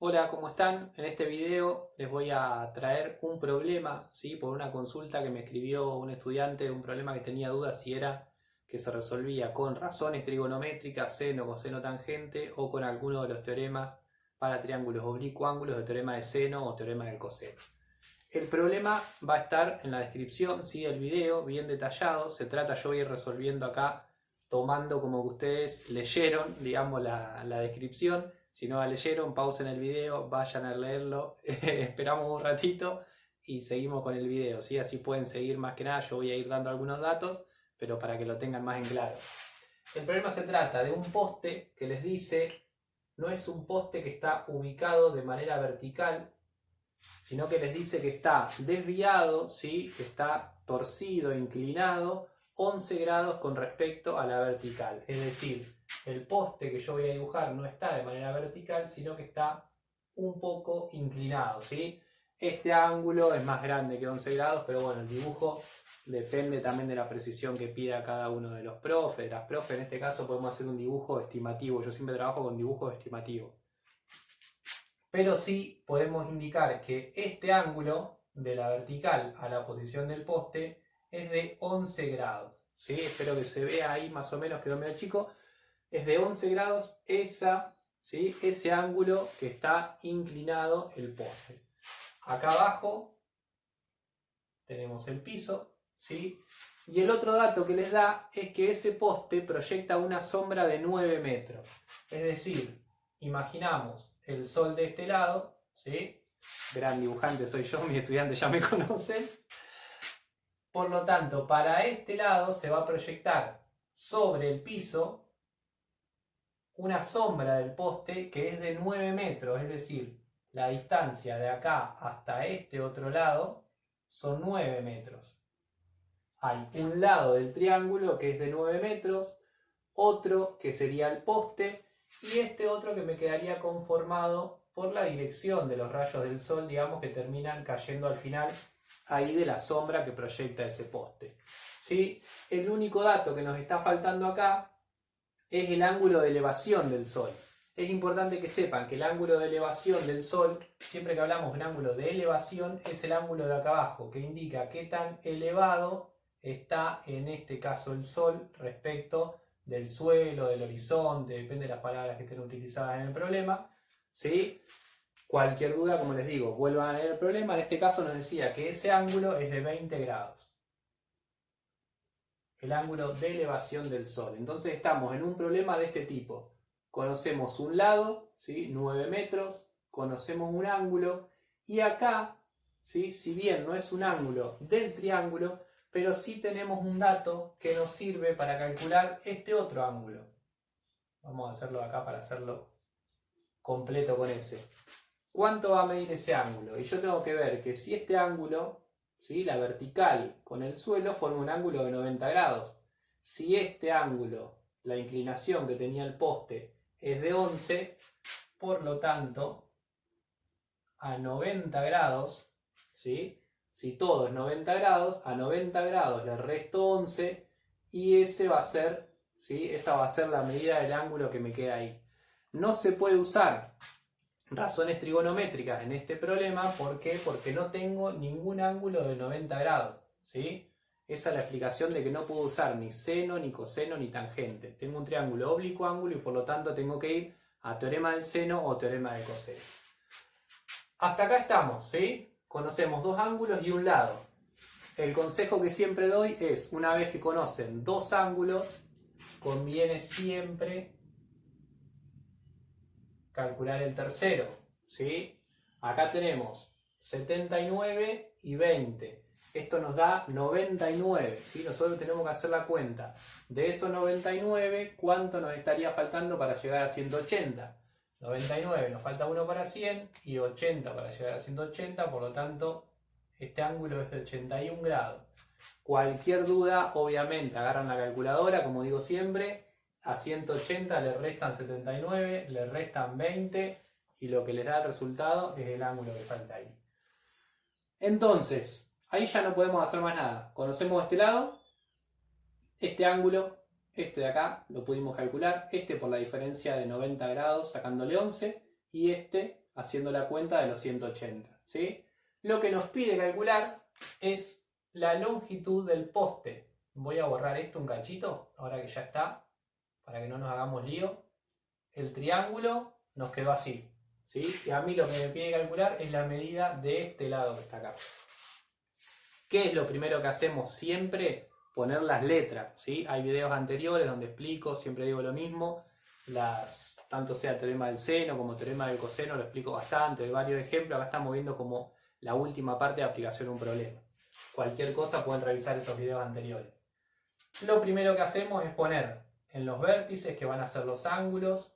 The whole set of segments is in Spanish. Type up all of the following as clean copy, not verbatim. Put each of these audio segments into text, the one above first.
Hola, ¿cómo están? En este video les voy a traer un problema, ¿sí? Por una consulta que me escribió un estudiante, un problema que tenía dudas si era que se resolvía con razones trigonométricas, seno, coseno, tangente o con alguno de los teoremas para triángulos oblicuo-ángulos, el teorema de seno o teorema del coseno. El problema va a estar en la descripción, ¿sí? Del video, bien detallado. Se trata, yo voy a ir resolviendo acá, tomando como que ustedes leyeron, digamos, la descripción. Si no la leyeron, pausen el video, vayan a leerlo, esperamos un ratito y seguimos con el video, ¿sí? Así pueden seguir más que nada, yo voy a ir dando algunos datos, pero para que lo tengan más en claro. El problema se trata de un poste que les dice, no es un poste que está ubicado de manera vertical, sino que les dice que está desviado, ¿sí? Que está torcido, inclinado 11 grados con respecto a la vertical. Es decir, el poste que yo voy a dibujar no está de manera vertical, sino que está un poco inclinado, ¿sí? Este ángulo es más grande que 11 grados, pero bueno, el dibujo depende también de la precisión que pida cada uno de los profes, de las profes. En este caso podemos hacer un dibujo estimativo. Yo siempre trabajo con dibujos estimativos. Pero sí podemos indicar que este ángulo de la vertical a la posición del poste es de 11 grados. ¿Sí? Espero que se vea ahí más o menos, quedó medio chico. Es de 11 grados ¿sí? Ese ángulo que está inclinado el poste. Acá abajo tenemos el piso, ¿sí? Y el otro dato que les da es que ese poste proyecta una sombra de 9 metros. Es decir, imaginamos el sol de este lado, ¿sí? Gran dibujante soy yo, mis estudiantes ya me conocen. Por lo tanto, para este lado se va a proyectar sobre el piso una sombra del poste que es de 9 metros, es decir, la distancia de acá hasta este otro lado son 9 metros. Hay un lado del triángulo que es de 9 metros, otro que sería el poste y este otro que me quedaría conformado por la dirección de los rayos del sol, digamos, que terminan cayendo al final ahí de la sombra que proyecta ese poste. ¿Sí? El único dato que nos está faltando acá es el ángulo de elevación del sol. Es importante que sepan que el ángulo de elevación del sol, siempre que hablamos de un ángulo de elevación, es el ángulo de acá abajo, que indica qué tan elevado está en este caso el sol respecto del suelo, del horizonte, depende de las palabras que estén utilizadas en el problema. ¿Sí? Cualquier duda, como les digo, vuelvan a leer el problema. En este caso nos decía que ese ángulo es de 20 grados. El ángulo de elevación del sol. Entonces estamos en un problema de este tipo. Conocemos un lado, ¿sí? 9 metros, conocemos un ángulo y acá, ¿sí? Si bien no es un ángulo del triángulo, pero sí tenemos un dato que nos sirve para calcular este otro ángulo. Vamos a hacerlo acá para hacerlo completo con ese. ¿Cuánto va a medir ese ángulo? Y yo tengo que ver que si este ángulo, ¿sí? La vertical con el suelo, forma un ángulo de 90 grados. Si este ángulo, la inclinación que tenía el poste, es de 11, por lo tanto, a 90 grados, ¿sí? Si todo es 90 grados, a 90 grados le resto 11 y ese va a ser, ¿sí? Esa va a ser la medida del ángulo que me queda ahí. No se puede usar razones trigonométricas en este problema. ¿Por qué? Porque no tengo ningún ángulo de 90 grados, ¿sí? Esa es la explicación de que no puedo usar ni seno, ni coseno, ni tangente. Tengo un triángulo oblicuo ángulo y por lo tanto tengo que ir a teorema del seno o teorema del coseno. Hasta acá estamos, ¿sí? Conocemos dos ángulos y un lado. El consejo que siempre doy es, una vez que conocen dos ángulos, conviene siempre calcular el tercero, ¿sí? Acá tenemos 79 y 20. Esto nos da 99, ¿sí? Nosotros tenemos que hacer la cuenta. De esos 99, ¿cuánto nos estaría faltando para llegar a 180? 99, nos falta 1 para 100 y 80 para llegar a 180, por lo tanto, este ángulo es de 81 grados. Cualquier duda, obviamente, agarran la calculadora, como digo siempre, a 180 le restan 79, le restan 20 y lo que les da el resultado es el ángulo que falta ahí. Entonces, ahí ya no podemos hacer más nada. Conocemos este lado, este ángulo, este de acá lo pudimos calcular, este por la diferencia de 90 grados sacándole 11 y este haciendo la cuenta de los 180. ¿Sí? Lo que nos pide calcular es la longitud del poste. Voy a borrar esto un cachito, ahora que ya está, para que no nos hagamos lío. El triángulo nos quedó así. ¿Sí? Y a mí lo que me pide calcular es la medida de este lado que está acá. ¿Qué es lo primero que hacemos siempre? Poner las letras. ¿Sí? Hay videos anteriores donde explico, siempre digo lo mismo. Tanto sea el teorema del seno como el teorema del coseno, lo explico bastante, hay varios ejemplos. Acá estamos viendo como la última parte de aplicación de un problema. Cualquier cosa pueden revisar esos videos anteriores. Lo primero que hacemos es poner en los vértices, que van a ser los ángulos,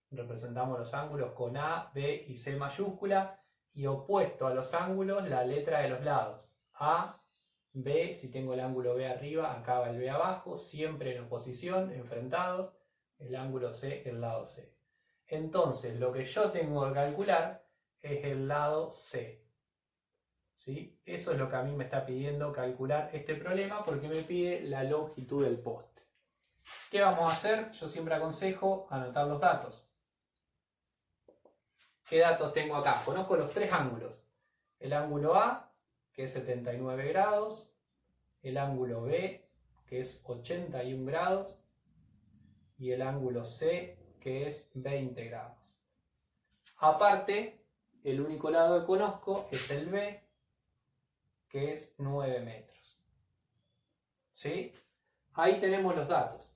representamos los ángulos con A, B y C mayúscula, y opuesto a los ángulos la letra de los lados. A, B, si tengo el ángulo B arriba, acá va el B abajo, siempre en oposición, enfrentados, el ángulo C, el lado C. Entonces, lo que yo tengo que calcular es el lado C. ¿Sí? Eso es lo que a mí me está pidiendo calcular este problema, porque me pide la longitud del poste. ¿Qué vamos a hacer? Yo siempre aconsejo anotar los datos. ¿Qué datos tengo acá? Conozco los tres ángulos. El ángulo A, que es 79 grados. El ángulo B, que es 81 grados. Y el ángulo C, que es 20 grados. Aparte, el único lado que conozco es el B, que es 9 metros. ¿Sí? Ahí tenemos los datos.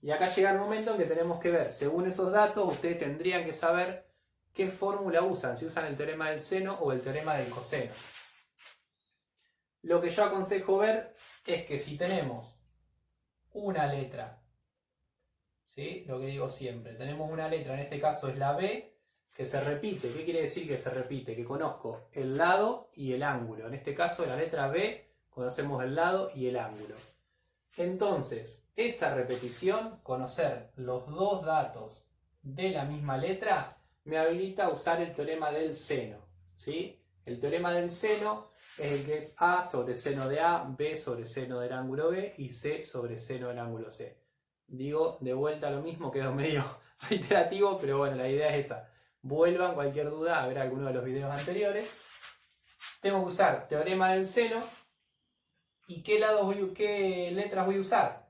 Y acá llega el momento en que tenemos que ver, según esos datos, ustedes tendrían que saber qué fórmula usan, si usan el teorema del seno o el teorema del coseno. Lo que yo aconsejo ver es que si tenemos una letra, ¿sí? Lo que digo siempre, tenemos una letra, en este caso es la B, que se repite. ¿Qué quiere decir que se repite? Que conozco el lado y el ángulo. En este caso, de la letra B, conocemos el lado y el ángulo. Entonces, esa repetición, conocer los dos datos de la misma letra, me habilita a usar el teorema del seno. ¿Sí? El teorema del seno es el que es A sobre seno de A, B sobre seno del ángulo B y C sobre seno del ángulo C. Digo de vuelta lo mismo, quedó medio reiterativo, pero bueno, la idea es esa. Vuelvan cualquier duda a ver alguno de los videos anteriores. Tengo que usar teorema del seno. ¿Y qué letras voy a usar?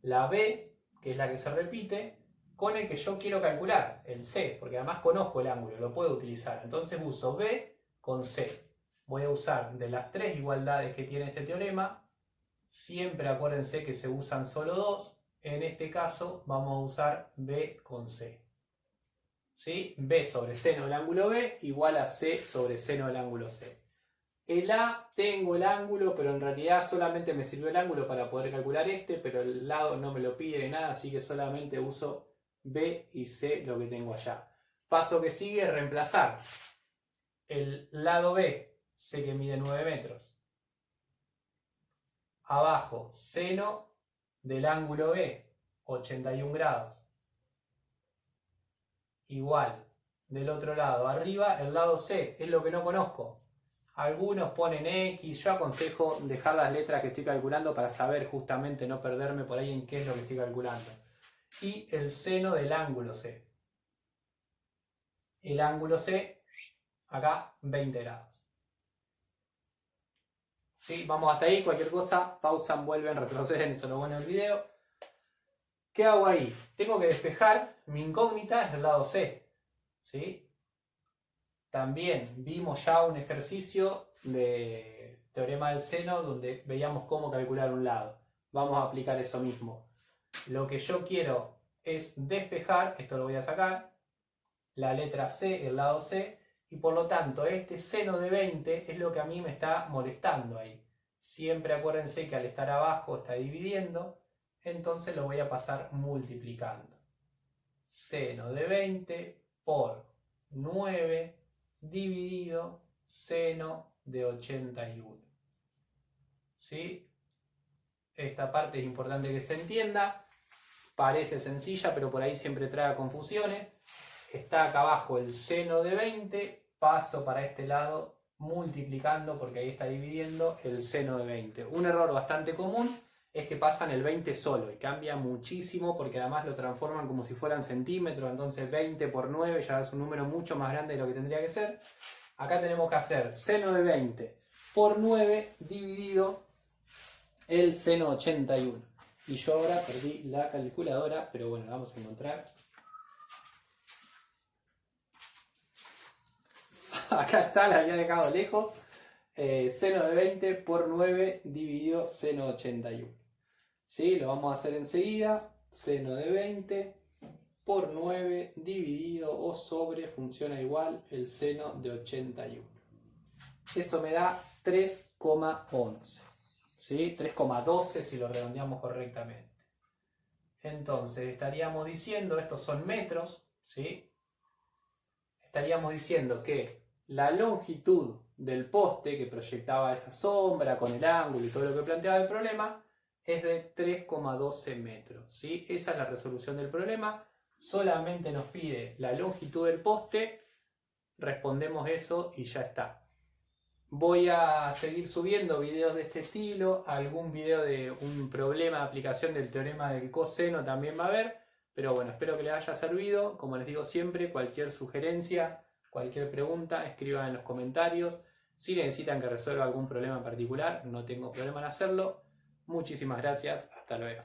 La B, que es la que se repite, con el que yo quiero calcular, el C, porque además conozco el ángulo, lo puedo utilizar. Entonces uso B con C. Voy a usar de las tres igualdades que tiene este teorema, siempre acuérdense que se usan solo dos. En este caso vamos a usar B con C. ¿Sí? B sobre seno del ángulo B igual a C sobre seno del ángulo C. El A, tengo el ángulo, pero en realidad solamente me sirvió el ángulo para poder calcular pero el lado no me lo pide de nada, así que solamente uso B y C, lo que tengo allá. Paso que sigue es reemplazar. El lado B, sé que mide 9 metros. Abajo, seno del ángulo B, 81 grados. Igual, del otro lado, arriba, el lado C, es lo que no conozco. Algunos ponen X, yo aconsejo dejar las letras que estoy calculando para saber justamente, no perderme por ahí en qué es lo que estoy calculando. Y el seno del ángulo C. El ángulo C, acá 20 grados. ¿Sí? Vamos hasta ahí, cualquier cosa, pausan, vuelven, retroceden, eso es lo bueno del video. ¿Qué hago ahí? Tengo que despejar, mi incógnita es el lado C. ¿Sí? También vimos ya un ejercicio de teorema del seno donde veíamos cómo calcular un lado. Vamos a aplicar eso mismo. Lo que yo quiero es despejar, esto lo voy a sacar, la letra C, el lado C, y por lo tanto este seno de 20 es lo que a mí me está molestando ahí. Siempre acuérdense que al estar abajo está dividiendo, entonces lo voy a pasar multiplicando. Seno de 20 por 9 dividido seno de 81. ¿Sí? Esta parte es importante que se entienda. Parece sencilla, pero por ahí siempre trae confusiones. Está acá abajo el seno de 20, paso para este lado multiplicando porque ahí está dividiendo el seno de 20. Un error bastante común es que pasan el 20 solo y cambia muchísimo porque además lo transforman como si fueran centímetros, entonces 20 por 9 ya es un número mucho más grande de lo que tendría que ser. Acá tenemos que hacer seno de 20 por 9 dividido el seno 81. Y yo ahora perdí la calculadora, pero bueno, la vamos a encontrar. Acá está, la había dejado lejos. Seno de 20 por 9 dividido seno 81. ¿Sí? Lo vamos a hacer enseguida. Seno de 20 por 9 dividido o sobre, funciona igual, el seno de 81. Eso me da 3,11. ¿Sí? 3,12 si lo redondeamos correctamente. Entonces estaríamos diciendo, estos son metros, ¿sí? Estaríamos diciendo que la longitud del poste que proyectaba esa sombra con el ángulo y todo lo que planteaba el problema es de 3,12 metros, ¿sí? Esa es la resolución del problema. Solamente nos pide la longitud del poste, respondemos eso y ya está. Voy a seguir subiendo videos de este estilo, algún video de un problema de aplicación del teorema del coseno también va a haber, pero bueno, espero que les haya servido. Como les digo siempre, cualquier sugerencia, cualquier pregunta, escriban en los comentarios. Si necesitan que resuelva algún problema en particular, no tengo problema en hacerlo. Muchísimas gracias, hasta luego.